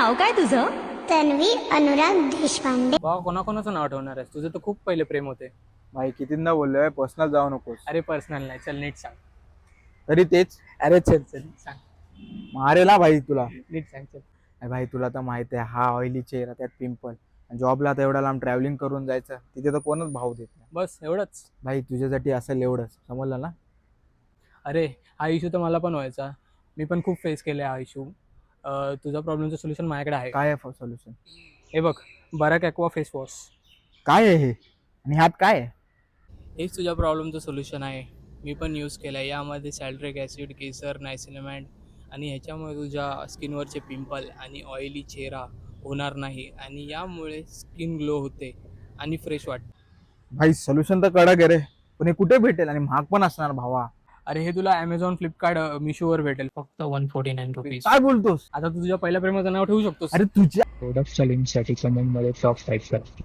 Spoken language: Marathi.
नाव काय तुझं? तन्वी अनुराग देशपांडे. भावा कोणाकोणाचं नाव ठेवणार आहेस? तुझे तर खूप पहिले प्रेम होते. भाई कितींदा बोललोय पर्सनल जाऊ नकोस. अरे पर्सनल नाही, चल नीट सांग. तरी तेच अरे चल चल सांग, मारेला भाई तुला. नीट सांग चल. अरे भाई तुला तर माहित आहे हा ऑइली चेहरा त्यात पिंपल, जॉबला तर एवढा लांब ट्रॅव्हलिंग करून जायचं, तिथे तर कोणच भाव देत नाही. बस एवढंच? भाई तुझ्यासाठी असेल एवढंच, समजलं ना. अरे हा इश्यू तर मला पण व्हायचा, मी पण खूप फेस केले हा इश्यू. तुझा प्रॉब्लेमचं सोल्युशन माझ्याकडे आहे. काय आहे सोल्युशन? हे बघ, बराक ॲक्वा फेस वॉश. काय आहे हे आणि ह्यात काय आहे? हेच तुझ्या प्रॉब्लेमचं सोल्युशन आहे. मी पण यूज केलं आहे. यामध्ये सॅल्ट्रिक ॲसिड, केसर, नायसिलमॅड आणि ह्याच्यामुळे तुझ्या स्किनवरचे पिंपल आणि ऑइली चेहरा होणार नाही आणि यामुळे स्किन ग्लो होते आणि फ्रेश वाटते. भाई सोल्युशन तर कडक आहे रे, पण हे कुठे भेटेल आणि महाग पण असणार भावा. अरे हे तुला ॲमेझॉन, फ्लिपकार्ट, मिशोवर भेटेल फक्त 149 रुपीज. काय बोलतोस? आता तू तुझ्या पहिल्या प्रेमाचं नाव ठेवू शकतोस. अरे तुझ्या प्रोडक्टच्या लिंकसाठी कमेंटमध्ये टॉप टाईप करा.